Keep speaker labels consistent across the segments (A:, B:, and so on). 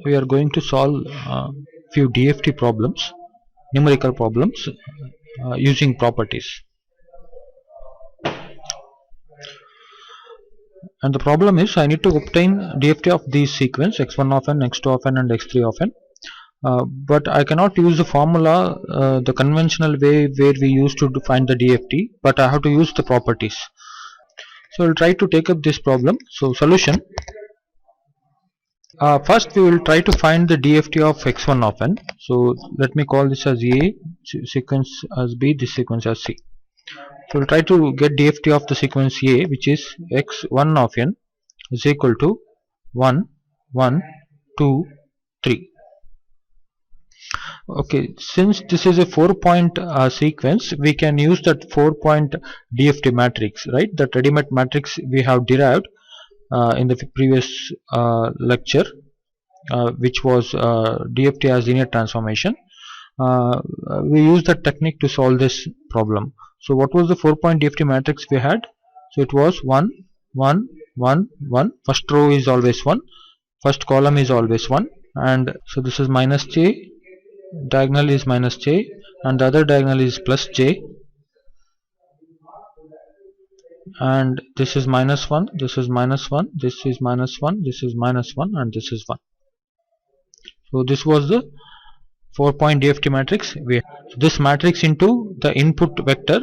A: we are going to solve few DFT problems, numerical problems using properties. And the problem is I need to obtain DFT of these sequence x1 of n, x2 of n and x3 of n. But I cannot use the formula the conventional way where we used to find the DFT, but I have to use the properties. So I will try to take up this problem. So solution. First we will try to find the DFT of x1 of n. So let me call this as A, sequence as B, this sequence as C. So we'll try to get DFT of the sequence A, which is x1 of n is equal to 1, 1, 2, 3. Okay, since this is a 4-point sequence, we can use that 4-point DFT matrix, right? That ready-made matrix we have derived in the previous lecture, which was DFT as linear transformation. We use that technique to solve this problem. So what was the 4-point DFT matrix we had? So it was 1, 1, 1, 1. First row is always 1, first column is always 1, and so this is minus j, diagonal is minus j, and the other diagonal is plus j, and this is minus 1, this is minus 1, this is minus 1, this is minus 1, and this is 1. So this was the 4-point DFT matrix. So this matrix into the input vector,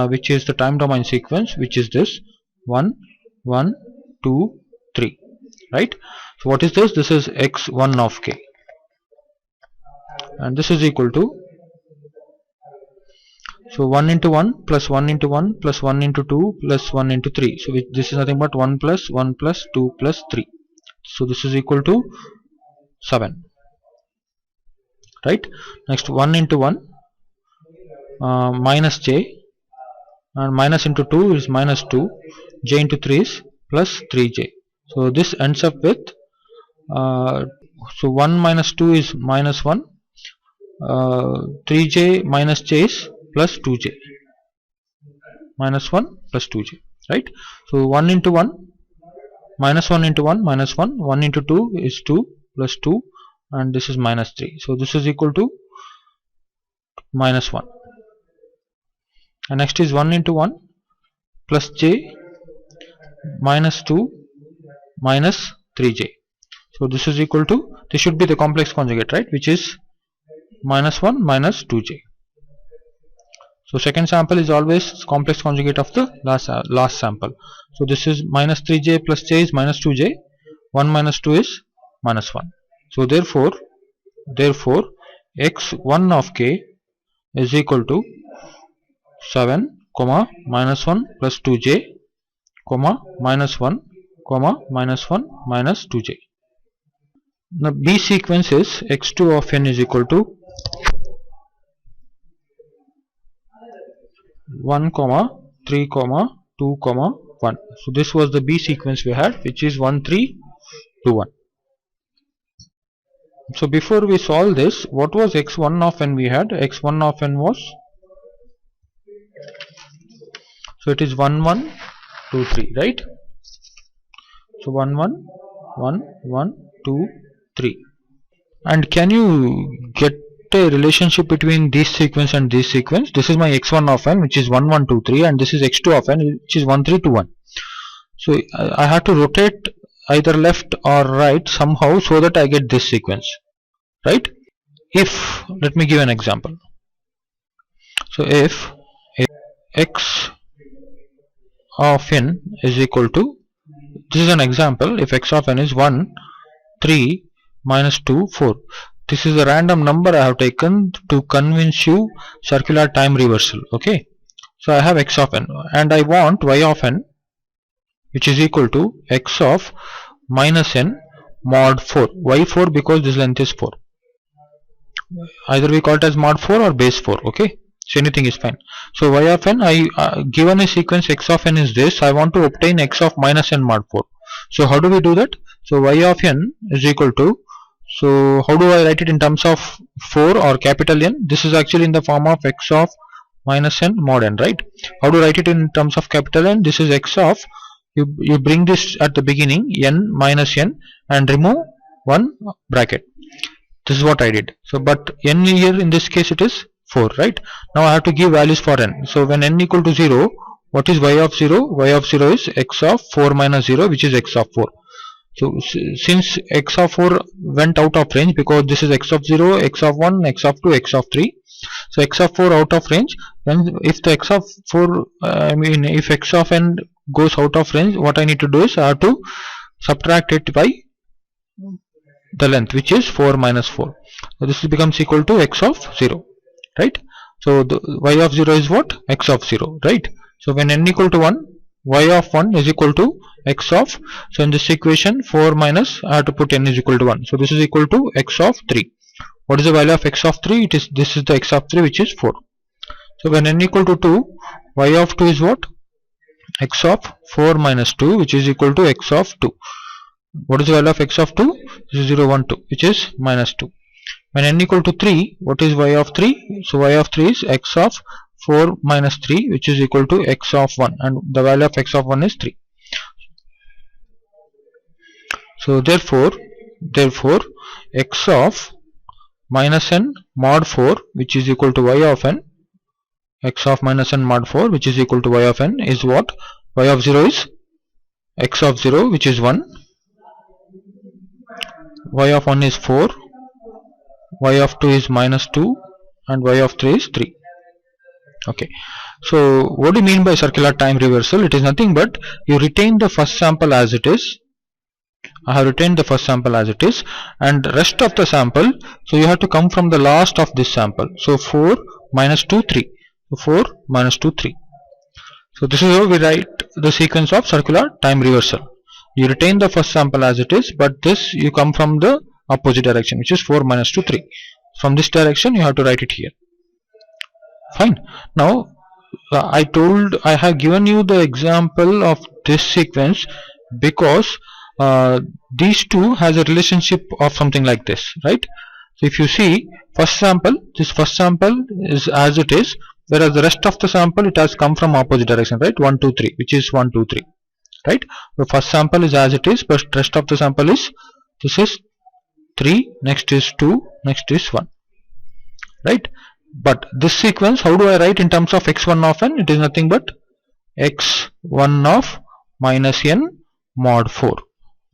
A: which is the time domain sequence, which is this 1, 1, 2, 3, right? So what is this? This is x1 of k, and this is equal to, so 1 into 1 plus 1 into 1 plus 1 into 2 plus 1 into 3. So this is nothing but 1 plus 1 plus 2 plus 3. So this is equal to 7, right? Next 1 into 1 minus j, and minus into 2 is minus 2, j into 3 is plus 3j. So this ends up with so 1 minus 2 is minus 1, 3j minus j is plus 2j, minus 1 plus 2j, right? So 1 into 1, minus 1 into 1, minus 1, 1 into 2 is 2 plus 2, and this is minus 3. So this is equal to minus 1. And next is 1 into 1 plus j minus 2 minus 3j. So this is equal to, this should be the complex conjugate, right, which is minus 1 minus 2j. So second sample is always complex conjugate of the last sample. So this is minus 3j plus j is minus 2j, 1 minus 2 is minus 1. So therefore x1 of k is equal to 7, minus 1 plus 2j, minus 1, minus 1 minus 2j. Now B sequence is x2 of n is equal to 1, 3, 2, 1. So this was the B sequence we had, which is 1, 3, 2, 1. So before we solve this, what was x1 of n we had? X1 of n was, so it is 1, 1, 2, 3, right? So 1, 1, 1, 1, 2, 3. And can you get a relationship between this sequence and this sequence? This is my x1 of n, which is 1, 1, 2, 3, and this is x2 of n, which is 1, 3, 2, 1. So I have to rotate either left or right somehow so that I get this sequence, right? If, let me give an example. So if x of n is equal to, this is an example, if x of n is 1, 3, minus 2, 4. This is a random number I have taken to convince you circular time reversal. Okay, so I have x of n and I want y of n, which is equal to x of minus n mod 4. Why 4? Because this length is 4. Either we call it as mod 4 or base 4. Okay, so anything is fine. So y of n, I given a sequence x of n is this, I want to obtain x of minus n mod 4. So how do we do that? So y of n is equal to, so how do I write it in terms of 4 or capital N? This is actually in the form of x of minus n mod n, right? How to write it in terms of capital N? This is x of, you bring this at the beginning, n minus n, and remove 1 bracket. This is what I did. So but n here in this case it is 4, right? Now I have to give values for n. So when n equal to 0, what is y of 0? Y of 0 is x of 4 minus 0, which is x of 4. So since x of 4 went out of range, because this is x of 0, x of 1, x of 2, x of 3. So x of 4 out of range, then if the x of 4, if x of n goes out of range, what I need to do is I have to subtract it by the length, which is 4 minus 4. So this becomes equal to x of 0, right? So the y of 0 is what? X of 0, right? So when n equal to 1, y of 1 is equal to x of, so in this equation 4 minus, I have to put n is equal to 1. So this is equal to x of 3. What is the value of x of 3? This is the x of 3, which is 4. So when n equal to 2, y of 2 is what? X of 4 minus 2, which is equal to x of 2. What is the value of x of 2? This is 0, 1, 2, which is minus 2. When n equal to 3, what is y of 3? So y of 3 is x of 4 minus 3, which is equal to x of 1, and the value of x of 1 is 3. So therefore x of minus n mod 4, which is equal to y of n, x of minus n mod 4, which is equal to y of n, is what? Y of 0 is x of 0, which is 1, y of 1 is 4, y of 2 is minus 2, and y of 3 is 3. Okay, so what do you mean by circular time reversal? It is nothing but you retain the first sample as it is. I have retained the first sample as it is, and rest of the sample, so you have to come from the last of this sample. So 4 minus 2, 3. So 4 minus 2, 3. So this is how we write the sequence of circular time reversal. You retain the first sample as it is, but this you come from the opposite direction, which is 4 minus 2, 3. From this direction you have to write it here. Fine. Now I have given you the example of this sequence because these two has a relationship of something like this, right? So if you see first sample, this first sample is as it is, whereas the rest of the sample, it has come from opposite direction, right? 1, 2, 3, which is 1, 2, 3, right? The first sample is as it is, but rest of the sample is, this is 3, next is 2, next is 1, right? But this sequence, how do I write in terms of x1 of n? It is nothing but x1 of minus n mod 4,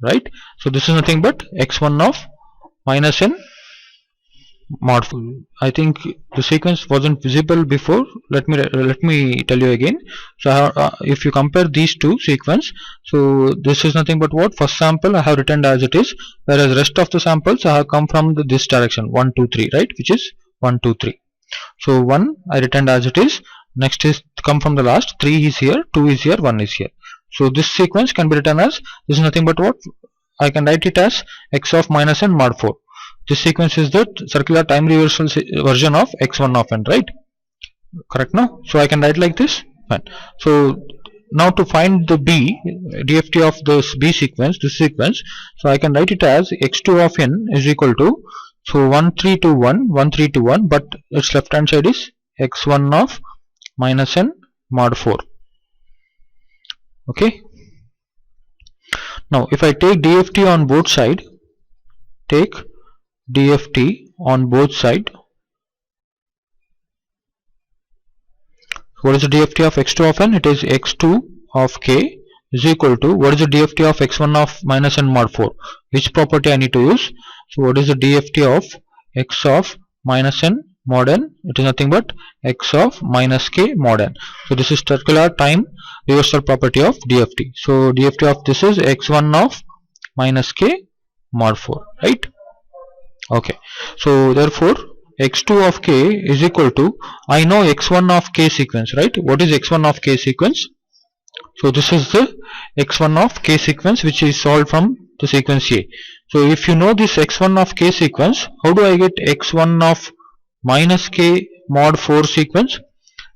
A: right? So this is nothing but x1 of minus n mod 4. I think the sequence wasn't visible before. Let me tell you again. So if you compare these two sequence, so this is nothing but what? First sample I have written as it is, whereas rest of the samples I have come from this direction, 1, 2, 3, right? Which is 1, 2, 3. So 1 I returned as it is, next is come from the last, 3 is here, 2 is here, 1 is here. So this sequence can be written as, this is nothing but what? I can write it as x of minus n mod 4. This sequence is the circular time reversal version of x1 of n, right? Correct now? So I can write like this. Fine. So now to find the DFT of this B sequence, this sequence, so I can write it as x2 of n is equal to, so 1, 3, 2, 1, 1, 3, 2, 1, but its left hand side is x1 of minus n mod 4. Okay. Now if I take DFT on both side, take DFT on both side, what is the DFT of x2 of n? It is x2 of k is equal to, what is the DFT of x1 of minus n mod 4? Which property I need to use? So what is the DFT of x of minus n mod n? It is nothing but x of minus k mod n. So this is circular time reversal property of DFT. So DFT of this is x1 of minus k mod 4, right? Okay. So therefore x2 of k is equal to, I know x1 of k sequence, right? What is x1 of k sequence? So this is the x1 of k sequence which is solved from the sequence A. So if you know this x1 of k sequence, how do I get x1 of minus k mod 4 sequence?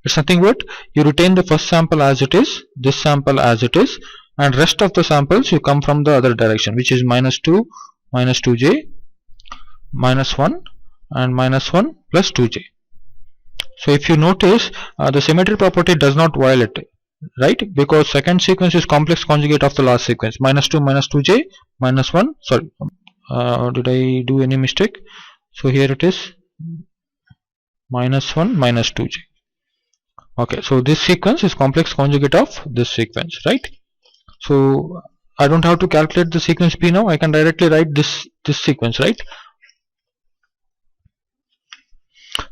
A: It's nothing but you retain the first sample as it is, this sample as it is, and rest of the samples you come from the other direction, which is minus 2, minus 2j, minus 1, and minus 1 plus 2j. So if you notice, the symmetry property does not violate, right? Because second sequence is complex conjugate of the last sequence, minus 2, minus 2j, minus 1, sorry, did I do any mistake? So here it is -1 -2j. Okay, so this sequence is complex conjugate of this sequence, right? So I don't have to calculate the sequence p now. I can directly write this sequence, right?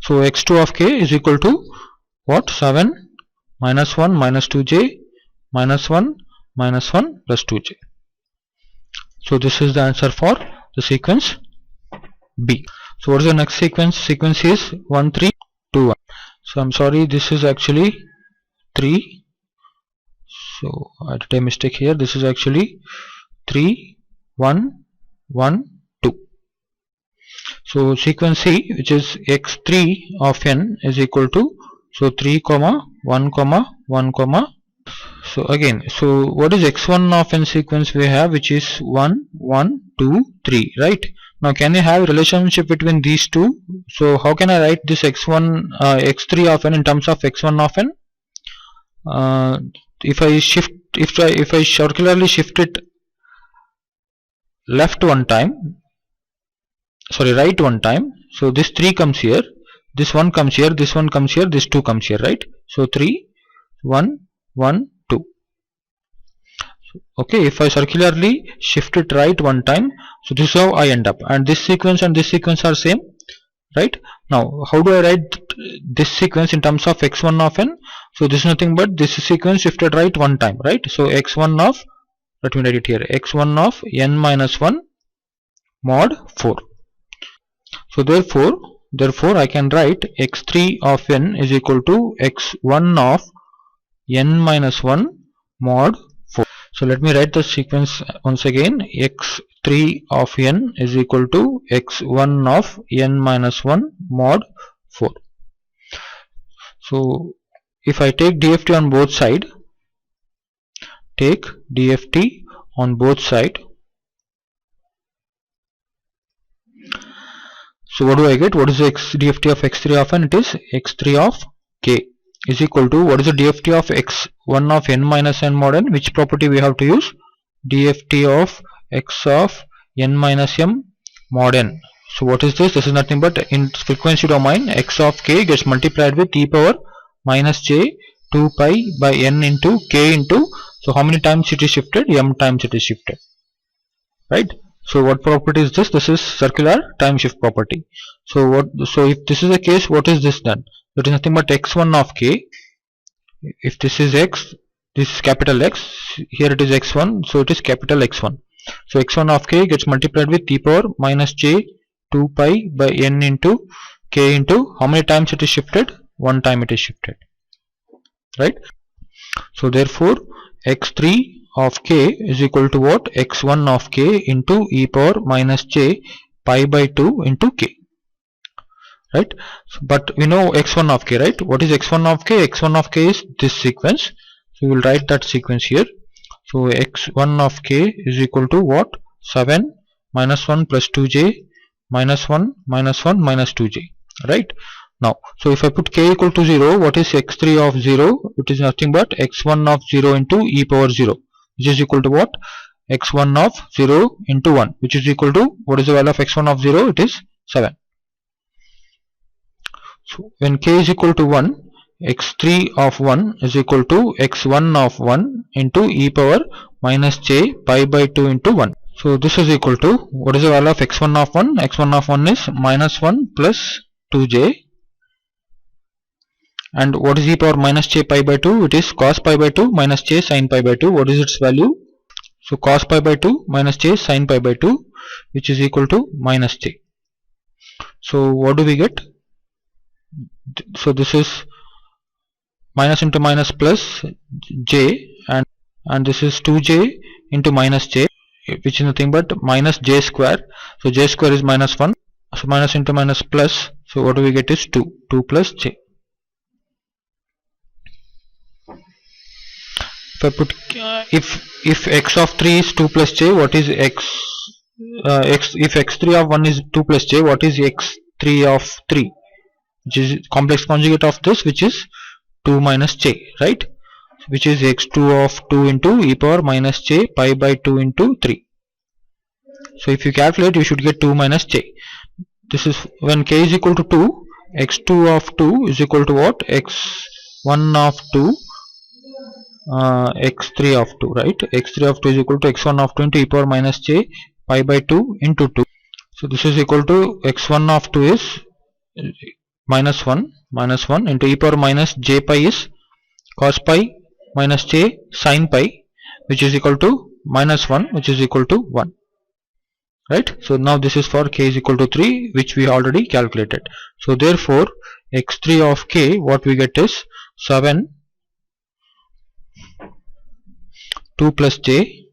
A: So x2 of k is equal to what? 7 -1 -2j -1 -1 plus 2j. So this is the answer for the sequence B. So what is the next sequence? Sequence is 1 3 2 1. So I'm sorry, this is actually 3. So I did a mistake here. This is actually 3 1 1 2. So sequence C, which is x3 of n, is equal to, so 3 comma 1 comma 1 comma. So again, so what is x1 of n sequence we have, which is 1 1 2 3, right? Now can you have relationship between these two? So how can I write this x1 x3 of n in terms of x1 of n? If I circularly shift it left one time, sorry, right one time, so this 3 comes here, this 1 comes here, this 1 comes here, this 2 comes here, right? So 3 1 1 2. Okay, if I circularly shift it right one time, so this is how I end up, and this sequence and this sequence are same, right? Now how do I write this sequence in terms of x1 of n? So this is nothing but this sequence shifted right one time, right? So x1 of, let me write it here, x1 of n minus 1 mod 4. So therefore I can write x3 of n is equal to x1 of n minus 1 mod 4. So let me write the sequence once again. x3 of n is equal to x1 of n minus 1 mod 4. So if I take DFT on both side, so what do I get? What is the DFT of x3 of n? It is x3 of k is equal to, what is the DFT of x1 of n minus n mod n? Which property we have to use? DFT of x of n minus m mod n. So what is this? This is nothing but, in frequency domain, x of k gets multiplied with e power minus j 2 pi by n into k into, so how many times it is shifted? M times it is shifted, right? So what property is this? This is circular time shift property. So if this is the case, what is this then? It is nothing but x1 of k. If this is x, this is capital X, here it is x1, so it is capital X1. So x1 of k gets multiplied with e power minus j 2 pi by n into k into, how many times it is shifted? One time it is shifted, right? So therefore x3 of k is equal to what? x1 of k into e power minus j pi by 2 into k, right? But we know x1 of k, right? What is x1 of k? x1 of k is this sequence, so we will write that sequence here. So x1 of k is equal to what? 7 minus 1 plus 2j minus 1 minus 1 minus 2j, right? Now, so if I put k equal to 0, what is x3 of 0? It is nothing but x1 of 0 into e power 0, which is equal to what? x1 of 0 into 1, which is equal to, what is the value of x1 of 0? It is 7. So when k is equal to 1, x3 of 1 is equal to x1 of 1 into e power minus j pi by 2 into 1. So this is equal to, what is the value of x1 of 1? x1 of 1 is minus 1 plus 2j. And what is e power minus j pi by 2? It is cos pi by 2 minus j sin pi by 2. What is its value? So cos pi by 2 minus j sin pi by 2, which is equal to minus j. So what do we get? So this is minus into minus plus j, and this is 2j into minus j, which is nothing but minus j square. So j square is minus 1. So minus into minus plus. So what do we get is 2 plus j. If I put if x of 3 is 2 plus j, what is x? If x3 of 1 is 2 plus j, what is x3 of 3? Which is complex conjugate of this, which is 2 minus j, right? Which is x2 of 2 into e power minus j pi by 2 into 3. So if you calculate, you should get 2 minus j. This is when k is equal to 2, x2 of 2 is equal to what? x1 of 2 x3 of 2, right? x3 of 2 is equal to x1 of 2 into e power minus j pi by 2 into 2. So this is equal to x1 of 2 is minus 1 into e power minus j pi is cos pi minus j sin pi, which is equal to minus 1, which is equal to 1, right? So now this is for k is equal to 3, which we already calculated. So therefore x3 of k, what we get is 7 2 plus j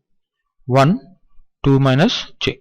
A: 1 2 minus j.